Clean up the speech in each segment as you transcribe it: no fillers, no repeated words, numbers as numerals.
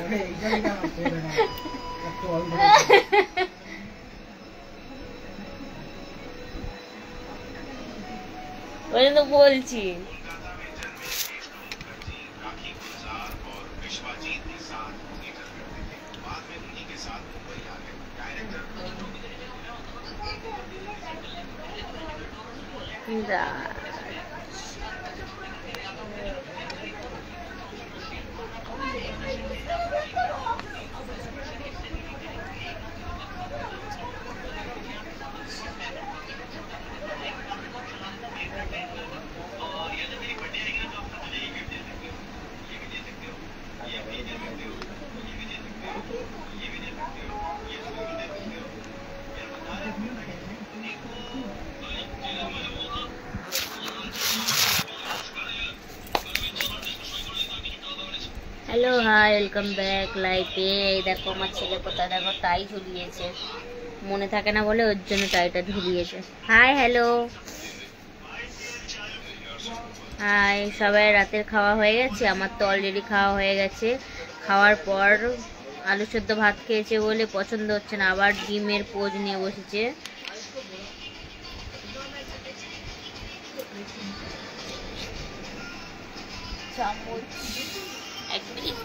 ওই তো বলছি हेलो हाय वेलकम बैक लाइफे। देखो আমার ছেলে কোথায় দেখো টাই ঝুলিয়েছে, মনে থাকে না বলে ওর জন্য টাইটা ঝুলিয়েছে। হাই হ্যালো হাই সবাই, রাতের খাওয়া হয়ে গেছে? আমার তো অলরেডি খাওয়া হয়ে গেছে। খাওয়ার পর আলু সেদ্ধ ভাত খেয়েছে বলে পছন্দ হচ্ছে না, আবার ডিমের পোজ নিয়ে বসেছে। এক মিনিট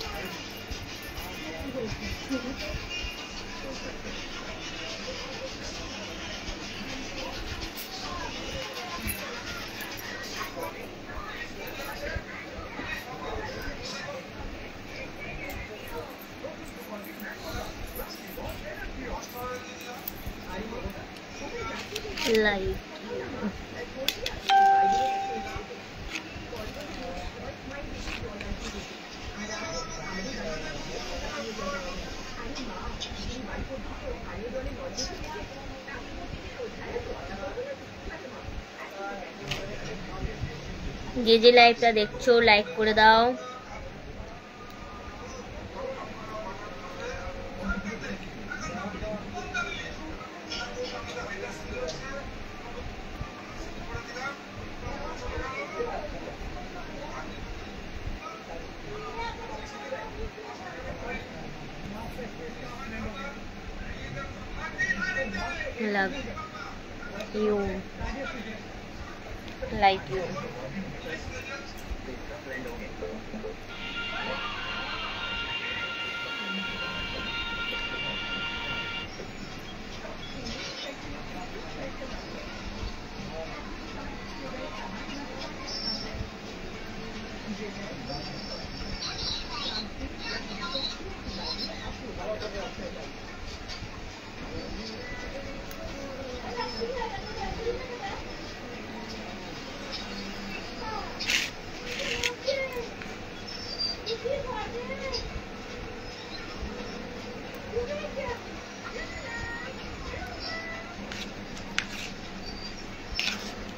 लाइक যে লাইভটা দেখছো লাইক করে দাও। Love you, like you.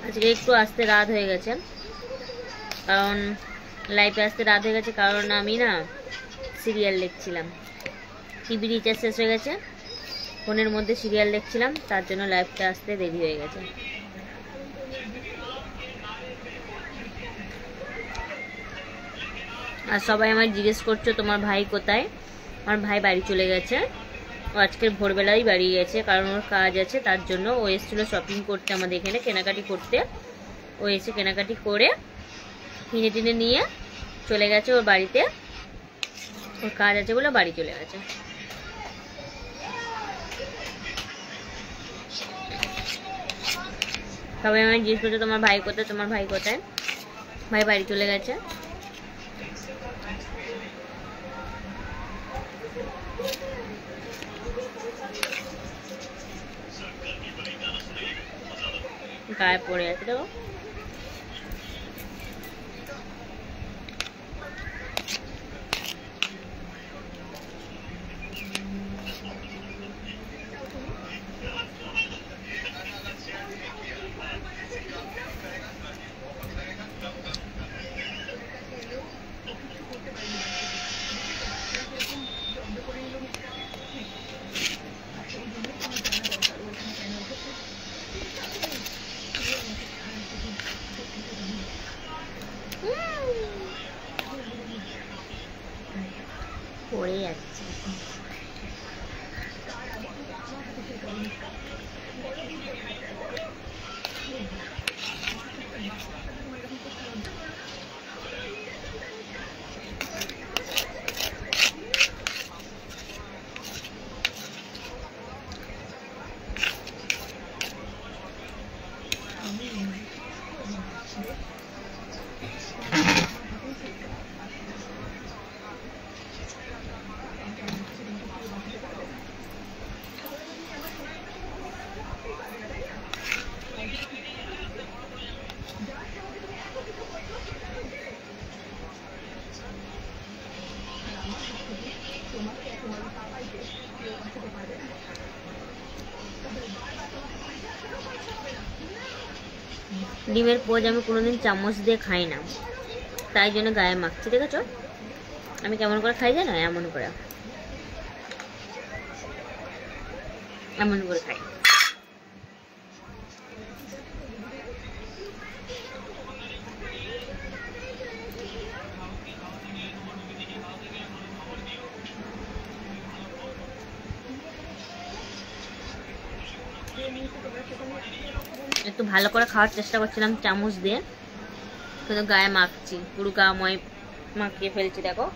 আজকে একটু আসতে রাত হয়ে গেছে, কারণ লাইভে আসতে রাত হয়ে গেছে কারণ আমি না সিরিয়াল দেখছিলাম। টিভি রিচার্জ শেষ হয়ে গেছে, ফোনের মধ্যে সিরিয়াল দেখছিলাম, তার জন্য লাইভটা আসতে দেরি হয়ে গেছে। আর সবাই আমায় জিজ্ঞেস করছো তোমার ভাই কোথায়? আমার ভাই বাড়ি চলে গেছে, ও আজকের ভোরবেলাই বাড়ি গেছে, কারণ ওর কাজ আছে তার জন্য। ও এসেছিলো শপিং করতে, আমাদের এখানে কেনাকাটি করতে। ও এসে কেনাকাটি করে কিনে টিনে নিয়ে চলে গেছে ওর বাড়িতে, ওর কাজ আছে বলে বাড়ি চলে গেছে। সবাই আমায় জিজ্ঞেস করছে তোমার ভাই কোথায়, তোমার ভাই কোথায়? ভাই বাড়ি চলে গেছে। গায়ে পড়ে আছে দেখো। পড়ে যাচ্ছে। ডিমের পোজ আমি কোনোদিন চামচ দিয়ে খাই না, তাই জন্য গায়ে মাখছি। দেখেছো আমি কেমন করে খাই জানো? এমন করে, এমন করে খাই। একটু ভালো করে খাওয়ার চেষ্টা করছিলাম চামচ দিয়ে, কিন্তু গায়ে মাখছি, পুরো গাময় মাখিয়ে ফেলছি। দেখো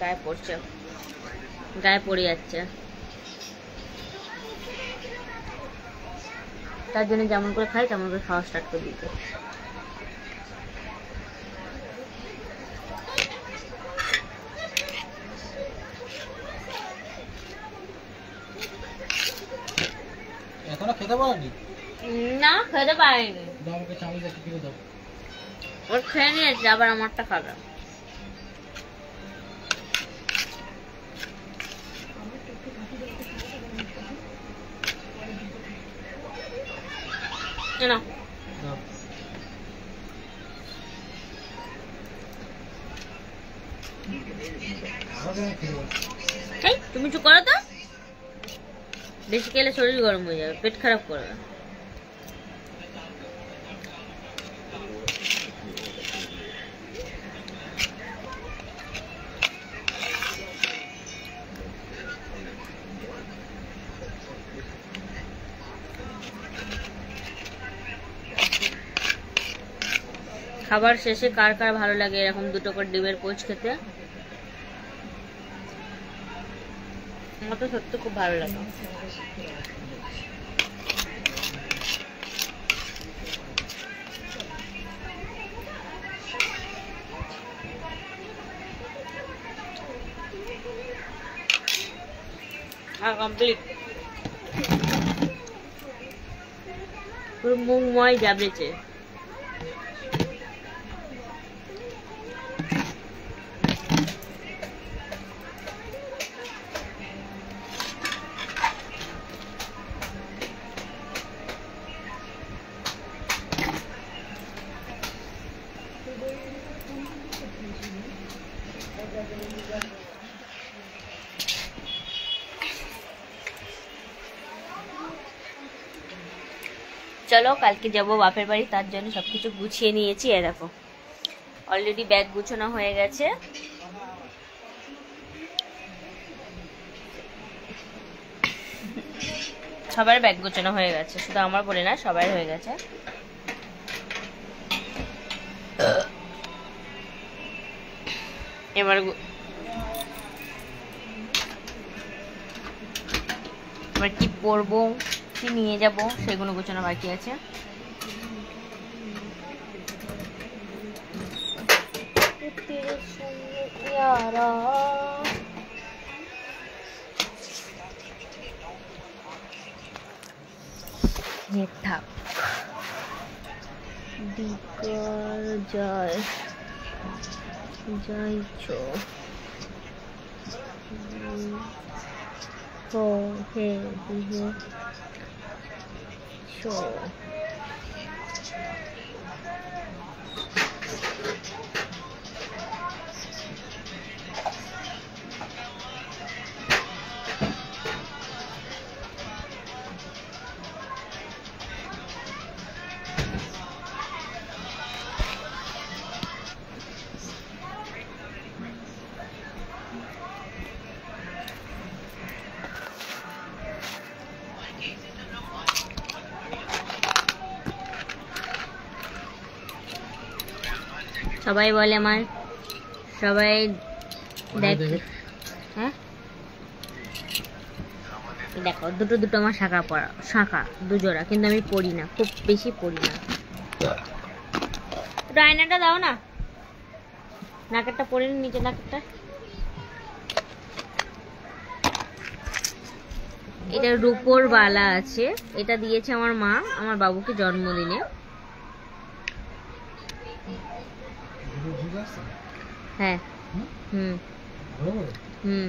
গায়ে পড়ছে, গায়ে পড়ে যাচ্ছে। তার জন্য যেমন করে খাই তেমন করে খাওয়া স্টার্ট করে দিতে। এখনো খেতে পারেনি? না, খেতে পারিনি। আমাকে চামচ একটু দিয়ে দাও। ওর খেয়ে নিয়েছে, আবার আমারটা খাবে। না তুমি চুপ করো তো, বেশি খেলে শরীর গরম হয়ে যাবে, পেট খারাপ করবে। খাবার শেষে কার কার ভালো লাগে এরকম দুটো করে ডিমের পোচ খেতে? আমার তো সত্যি খুব ভালো লাগে। কমপ্লিট, পুরো মুখময় যাবেছে। চলো কালকে যাবো বাপের বাড়ি, তার জন্য সবকিছু গুছিয়ে নিয়েছি। এ দেখো অলরেডি ব্যাগ গুছানো হয়ে গেছে। সবার ব্যাগ গোছানো হয়ে গেছে, শুধু আমার বলে না, সবাই হয়ে গেছে। এবার কি পরবো, কি নিয়ে যাব, সেগুলো গোছানো বাকি আছে। থাক বিকাল যায় যাইছো হে দিহে শো। সবাই বলে আমার, সবাই দেখ, হ্যাঁ দেখো দুটো দুটো আমার শাখা পরা, শাখা দুজোড়া, কিন্তু আমি পরি না, খুব বেশি পরি না। একটু আয়নাটা দাও না, নাকেরটা পরে নি, নিচে নাকেরটা। এটা রূপোর বালা আছে, এটা দিয়েছে আমার মা আমার বাবুকে জন্মদিনে। হ্যাঁ, হুম হুম,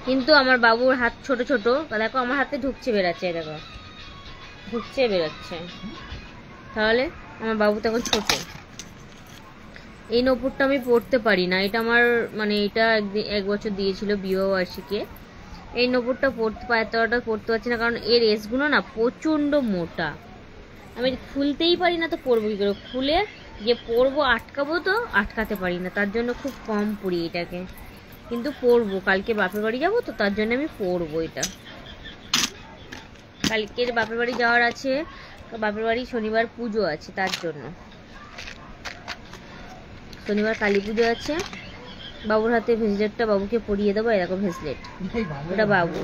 কিন্তু আমার বাবুর হাত ছোট ছোট, দেখো আমার হাতে ঢুকছে বেরাচ্ছে, দেখো ঢুকছে বেরাচ্ছে, তাহলে আমার বাবু তো এখন ছোট। এই নপুরটা আমি পরতে পারি না, এটা আমার মানে এটা এক বছর দিয়েছিল বিবাহ বার্ষিকী। এই নপুরটা পরতে এতটা পরতে পারছি না, কারণ এর এসগুলো না প্রচণ্ড মোটা, আমি খুলতেই পারি না, তো পরবো কি করে? খুলে যে পরবো আটকাবো তো আটকাতে পারি না, তার জন্য খুব কম পরি এটাকে। কিন্তু পরবো, কালকে বাপের বাড়ি যাবো তো তার জন্য আমি পরবো এটা। কালকের বাপের বাড়ি যাওয়ার আছে, বাপের বাড়ি শনিবার পুজো আছে, তার জন্য শনিবার কালী পুজো আছে। বাবুর হাতে ভেসলেটটা বাবুকে পরিয়ে দেবো, এরকম ভেসলেট, ওটা বাবু।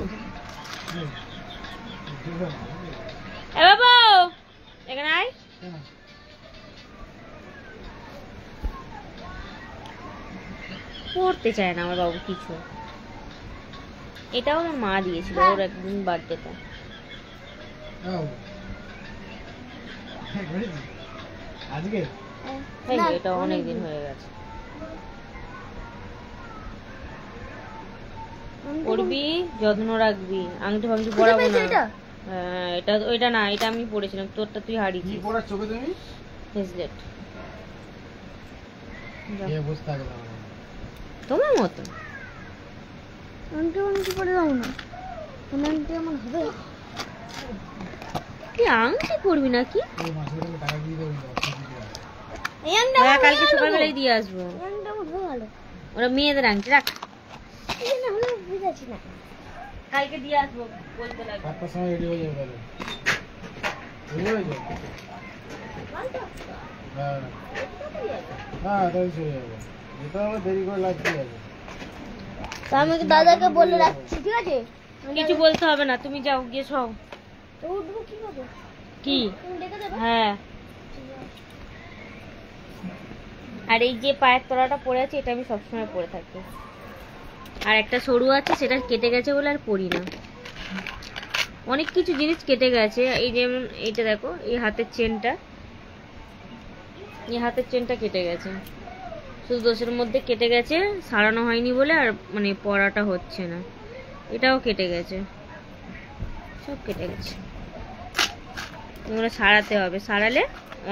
এ বাবু এখানে আয়। পড়তে চায় না আমার বাবু কিছু। এটাও আমার মা দিয়েছিল ওর একদিন বার্থডেতে। এটা অনেকদিন হয়ে গেছে। পড়বি, যত্ন রাখবি, আংটি ফাংটি পরাবো না। হ্যাঁ, এটা ওইটা না, এটা আমি পড়েছিলাম, তোরটা তুই হারিয়েছিস। ভেসলেট তোমার মতো আংটি পরে দাও না, আংটি আমার হবে। তুই আংটি পরবি নাকি? কালকে সকালবেলায় দিয়ে আসবো, ওরা মেয়েদের আংটি রাখ, কালকে দিয়ে আসবো বলতে লাগবে। 7টার সময় রেডি হয়ে যাবে তাহলে, হ্যাঁ হ্যাঁ তাই চলে যাবো, এটা আবার দেরি করে লাগতে যাবে। আমি দাদাকে বলে রাখছি, ঠিক আছে? কিছু বলতে হবে না, তুমি যাও গিয়ে সব। উঠবো কিভাবে? কি? হ্যাঁ, আর এই যে পায়ের তলাটা পরে আছে, এটা আমি সবসময় পরে থাকি। আর একটা সরু আছে, সেটা কেটে গেছে বলে আর পরি না। অনেক কিছু জিনিস কেটে গেছে, এই যেমন এইটা দেখো, এই হাতের চেনটা, এই হাতের চেনটা কেটে গেছে, শুধু দোষের মধ্যে কেটে গেছে, সারানো হয়নি বলে আর মানে পরাটা হচ্ছে না। এটাও কেটে গেছে, সব কেটে গেছে, এগুলো সারাতে হবে, সারালে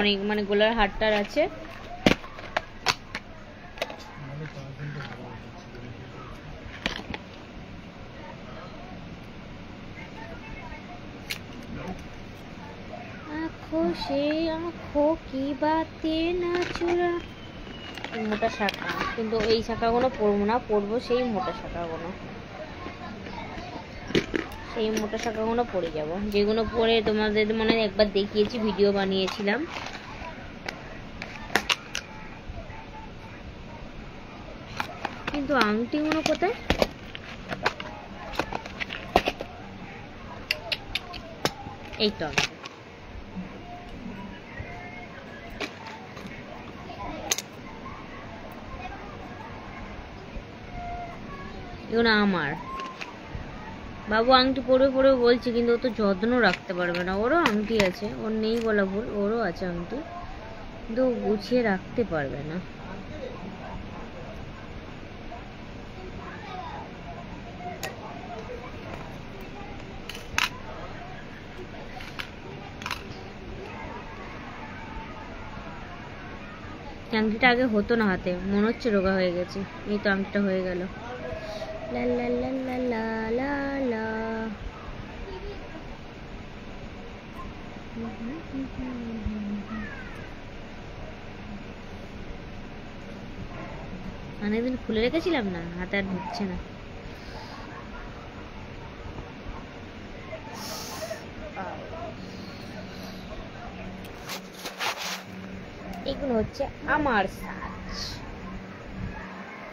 অনেক মানে গোলার হাড়টার আছে। সে আঁখো কি বাতে না চূড়া, মোটা শাখা, কিন্তু এই শাখাগুলো পরবো না, পরবো সেই মোটা শাখাগুলো, সেই মোটা শাখাগুলো পরে যাব, যেগুলো পরে তোমাদের মনে একবার দেখিয়েছি, ভিডিও বানিয়েছিলাম। কিন্তু আংটিগুলো কোথায়? এই তো এগুলো আমার বাবু আংটি পরে পরে বলছে, কিন্তু ও তো যত্ন রাখতে পারবে না। ওরও আংটি আছে, ওর নেই বলা ভুল, ওরও আছে আংটি, কিন্তু গুছিয়ে রাখতে পারবে না। আংটিটা আগে হতো না হাতে, মনে হচ্ছে রোগা হয়ে গেছে, এই তো আংটিটা হয়ে গেল। লা লা লা লা লা লা লা। অনেকদিন খুলে রেখেছিলাম না, হাতে আর ঢুকছে না। এগুলো হচ্ছে আমার সাজ।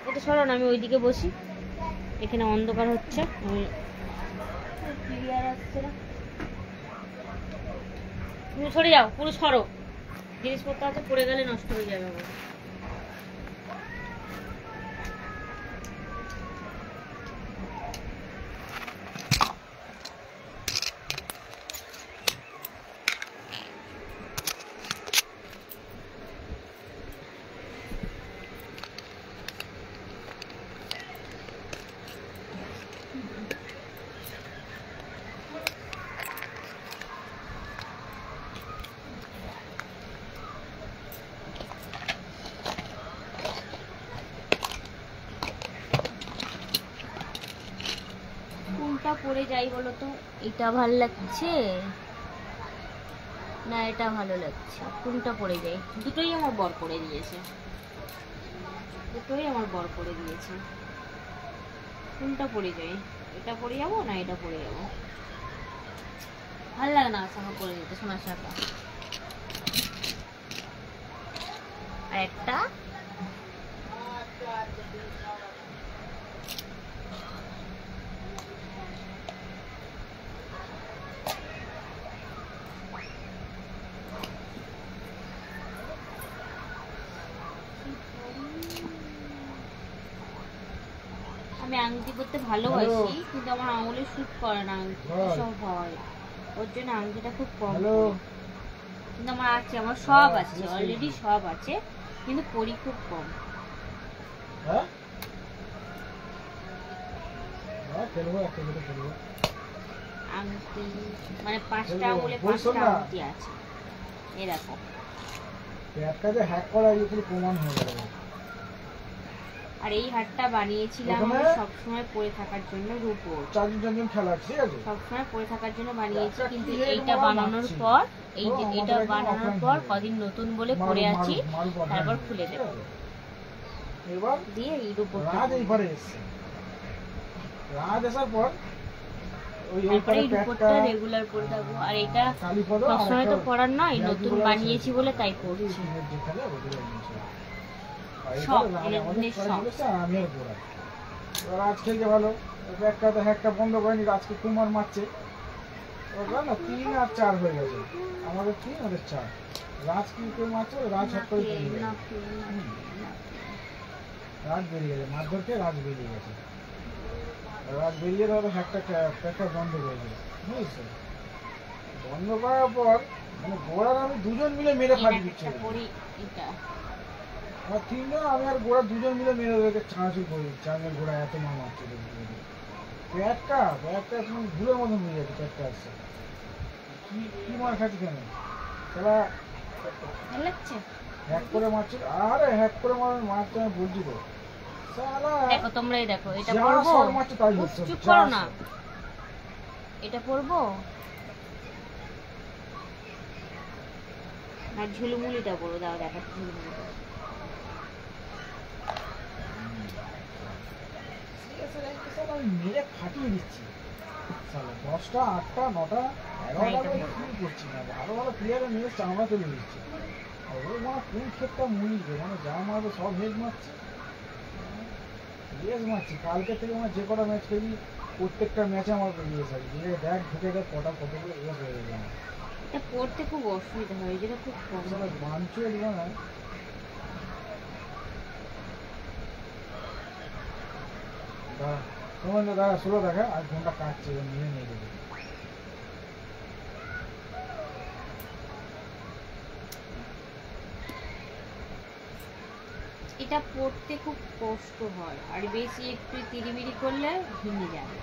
এটা সরো না, আমি ওইদিকে বসি, এখানে অন্ধকার হচ্ছে, আমি ক্লিয়ার আসছে না। তুমি সরে যাও, পুরো সরো, জিনিসপত্র আছে পড়ে গেলে নষ্ট হয়ে যাবে আমার। কোনটা পরে যাই বলো তো? এটা ভালো লাগছে না এটা ভালো লাগছে? কোনটা পরে যাই? দুটোই আমার বর করে দিয়েছে, দুটোই আমার বর করে দিয়েছে। কোনটা পরে যাই? এটা পরে যাবো না এটা পরে যাবো? ভালো লাগে না শাখা পরে যেতে, সোনার শাখা। আর একটা আমি আংটি পরতে ভালোবাসি, কিন্তু আমার আঙুলে শুট করে না, আংটি সব হয়, ওর জন্য আংটিটা খুব কম পরি। কিন্তু আমার আছে, আমার সব আছে অলরেডি, সব আছে, কিন্তু পরি খুব কম। আংটি মানে 5টা আঙুলে 5টা আংটি আছে, এরকম। আর এই হারটা বানিয়েছিলাম আমি সবসময় পরে থাকার জন্য, রূপোর সবসময় পরে থাকার জন্য বানিয়েছি। কিন্তু এইটা বানানোর পর, এই যে এটা বানানোর পর কদিন নতুন বলে পরে আছি, তারপর খুলে দেব, দিয়ে এই রূপোরটা তারপরে এই রূপোরটা রেগুলার পরে থাকবো। আর এটা সবসময় তো পরার নয়, নতুন বানিয়েছি বলে তাই পরছি। আজকে ভালো একটা বন্ধ করেনি, আজকে কুমার মারছে না, 3 আর 4 হয়ে গেছে, আমাদের 3 ওদের 4। রাজ কি কেউ মারছে, রাজ হাত করে রাজ বেরিয়ে গেছে, মারধরকে রাজ বেরিয়ে গেছে, রাজ বেরিয়ে ধরো একটা বন্ধ করেছে, বুঝেছো? বন্ধ করার পর মানে গোড়ার আমি দুজন মিলে মেরে ফাটি দিচ্ছি, আমার 3 জন, আমি আর গোড়া দুজন মিলে মেরে ওদেরকে ছাঁচি করি, চাঙের গোড়া এত মা মারছে, ব্যাগটা তুমি ভুলের মতন হয়ে যাচ্ছে, ব্যাগটা আসছে কি মার খাচ্ছি কেন? তারা হ্যাক করে মারছে, আরে হ্যাক করে মারছে, আমি বলছি তো। দেখো তোমরাই দেখো, এটা পরবো, চুপ করো না, এটা পরবো না ঝুলমুলিটা পরবো? দাও দেখাচ্ছি ঝুলমুলিটা। মেরে ফাটিয়ে দিচ্ছি, 10টা 8টা 9টা 11টা করছি না, ভালো ভালো প্লেয়ারে মেরে চামড়া তুলে দিচ্ছি। ওর মানে কোন ক্ষেত্রে মুড়িছে, মানে যা মারবে সব হেড মারছে, রেস মারছি। কালকে থেকে আমার যে কটা ম্যাচ খেলি, প্রত্যেকটা ম্যাচে আমার রেস আছে, যে দেখ ঢুকে দেখ কতগুলো রেস হয়ে গেছে আমার। এটা পড়তে খুব অসুবিধা হয়, যেটা খুব কম মানছো এগুলো না। তোমার দাদা ষোলো দেখা আর ফোনটা কাটছে, নিয়ে নিয়ে দেবে। এটা পড়তে খুব কষ্ট হয়, আর বেশি একটু তিরিমিরি করলে ভেঙে যাবে।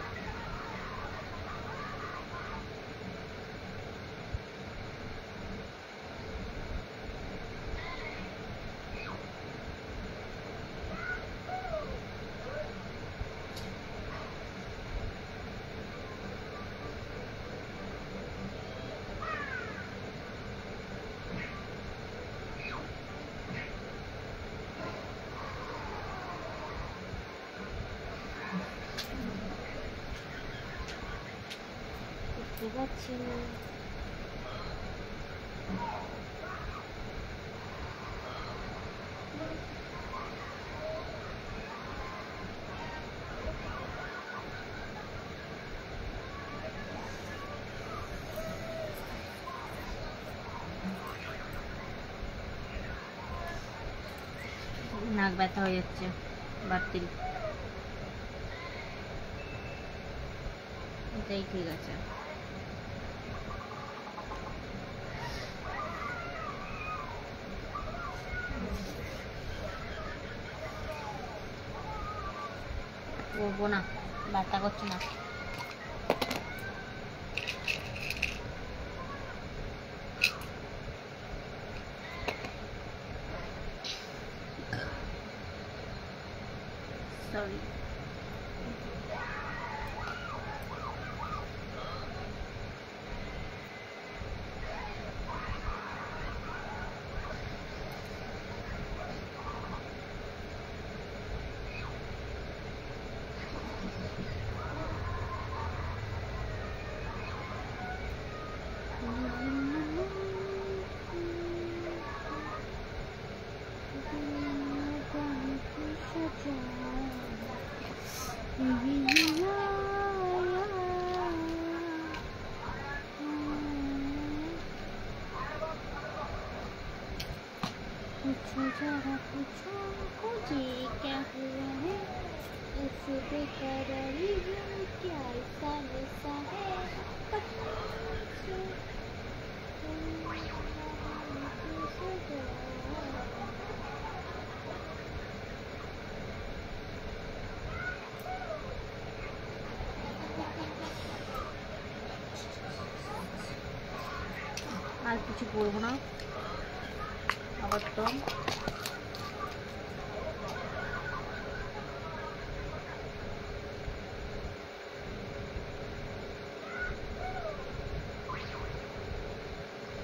বুঝতে পারছি না। ব্যথা হয়ে যাচ্ছে বাড়তি, এটাই ঠিক আছে। করবো না, ব্যথা করছে না। সরি। पूछो जरा पूछो मुझे क्या हुआ है, ऐसे बेकरारी है क्या, ऐसा वैसा है तुमसे আর কিছু করবো না আবার তো।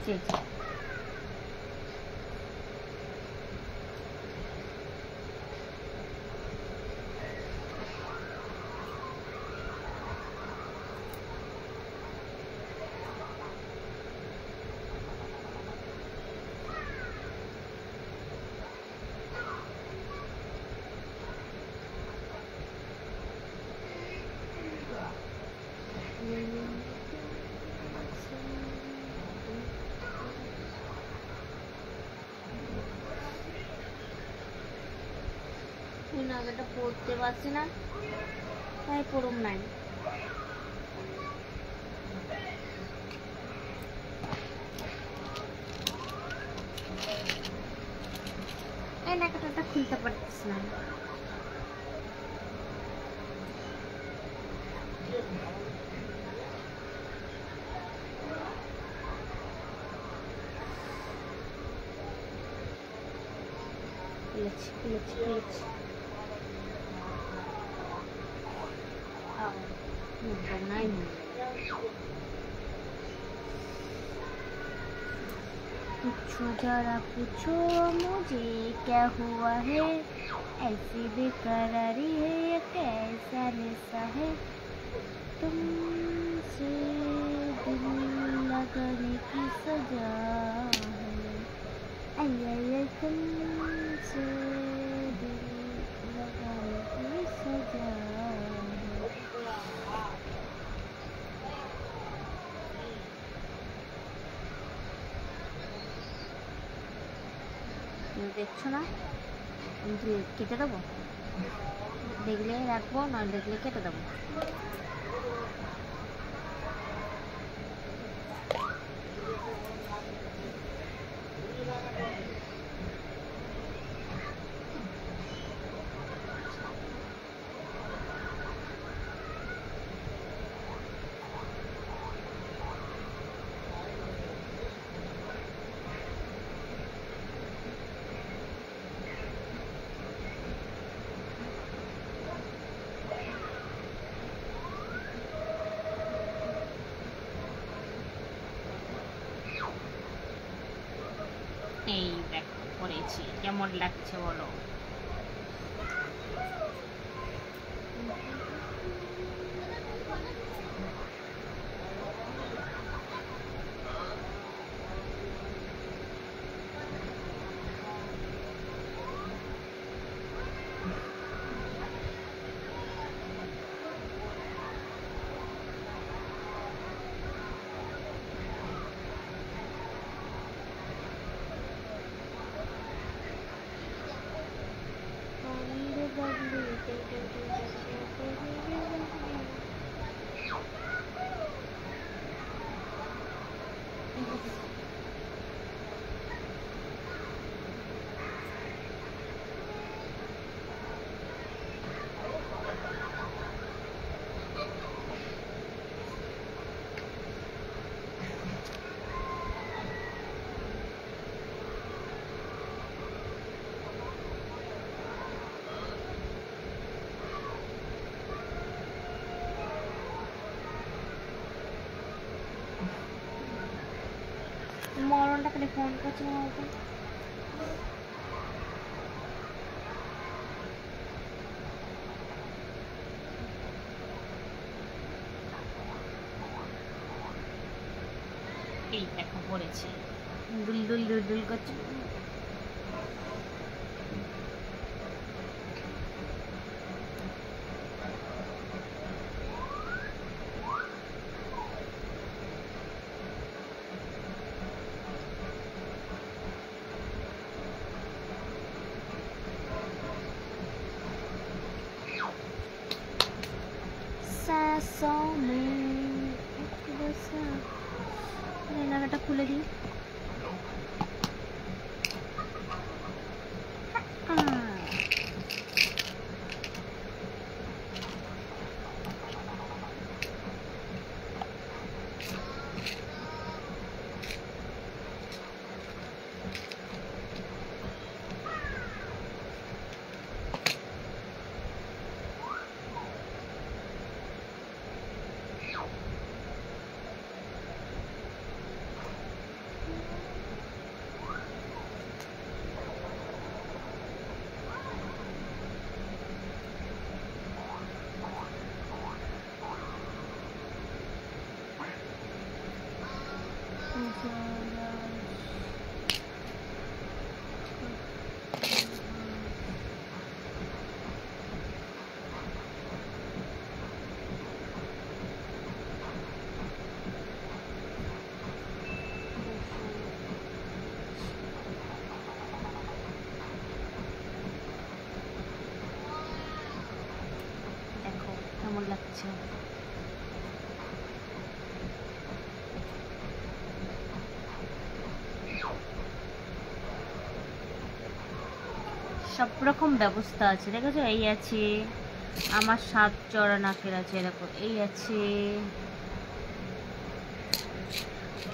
ঠিক আছে, নাগাটা পড়তে পারছি না তাই পড়ুম নাই। এই নাগাটা খুলতে পারতেছি না। খুলেছি पूछो जरा पूछो मुझे क्या हुआ है, ऐसी बेकरारी है या कैसा नशा है, तुमसे दिल लगाने की सजा है, तुमसे दिल लगाने की सजा है। দেখছো না, আমি কেটে দেবো, দেখলে রাখবো না দেখলে কেটে দেবো। এই দেখো করেছি, কেমন লাগছে বলো। মরণটা খালি ফোন করছে না ওকে। এই দেখো পড়েছে, দুল দুল দুল দুল করছে। লাগাটা খুলে দিই। দেখো কেমন লাগছে। সব রকম ব্যবস্থা আছে, দেখেছো? এই আছে আমার 7 চড়া নাকের আছে, এরকম এই আছে,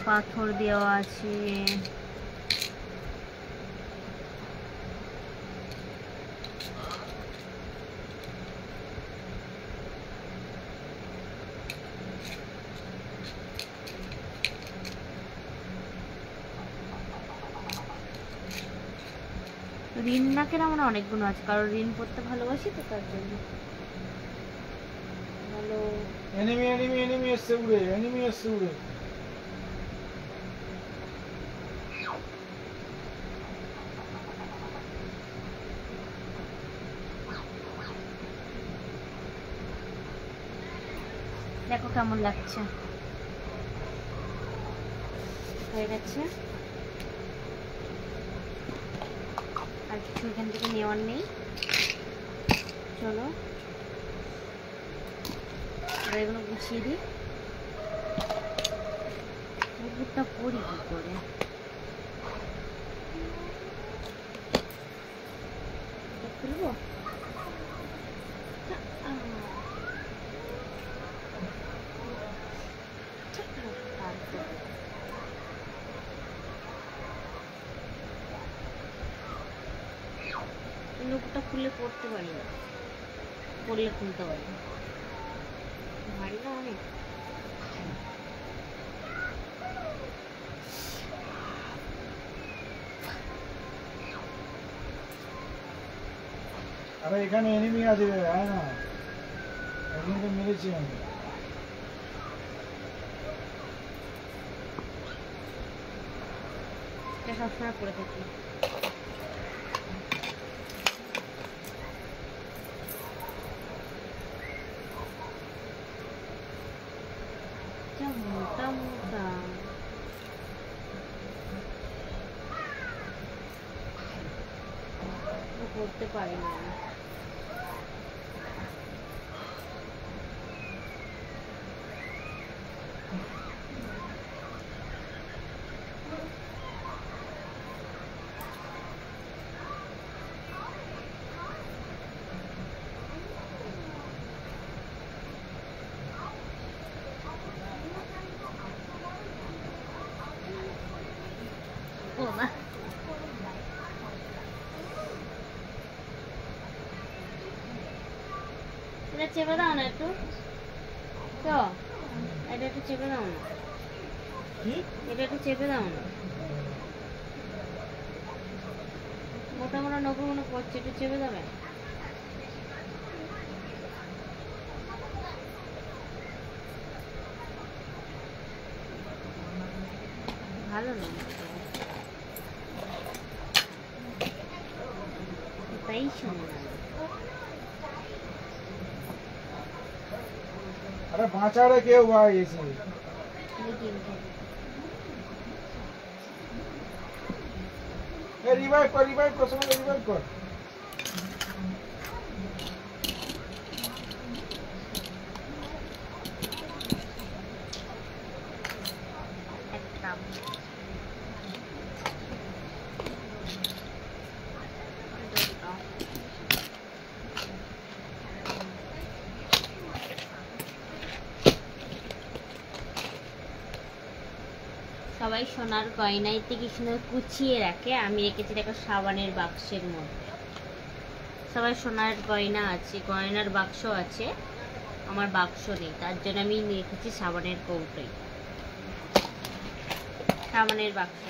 পাথর দেওয়া আছে, রিন নাকের আমার অনেকগুলো আছে, কারণ রিন পরতে ভালোবাসি তো তার জন্য। ভালো এনিমি এনিমি এনিমি এসছে উড়ে, এনিমি এসছে উড়ে। দেখো কেমন লাগছে, হয়ে গেছে। আর কিছু এখান থেকে নেওয়ার নেই, চলো এগুলো গুছিয়ে দিই। কুকুরটা পরি কি করে, খুলবো? লোকটা খুলে পড়তে পারি না, পড়লে খুলতে পারি না, ভারী না অনেক। আরে এখানে এনিমি আছে, আয় না, এনিমিকে মেরেছি আমি। এটা সবসময় পড়ে থাকি। মোটা মোটা করতে পারি না। এটা চেপে দাও না একটু, তো এটা একটু চেপে দাও না, এটা একটু চেপে দাও না। আপনার কোনো নৌকো কোনো করছে একটু চেপে দেবেন। ভালো না তাই শোনো না। আরে বাঁচারে কেউ ভাই এসে রিভাইভ কর সময় রিভাইভ কর। সবাই সোনার গয়নাইতে কি সুন্দর কুচিয়ে রাখে, আমি রেখেছি দেখো সাবানের বাক্সের মধ্যে। সবাই সোনার গয়না আছে, গয়নার বাক্স আছে, আমার বাক্স নেই, তার জন্য আমি রেখেছি সাবানের কৌটোয়, সাবানের বাক্স।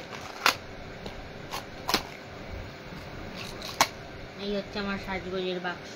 এই হচ্ছে আমার সাজগোজের বাক্স।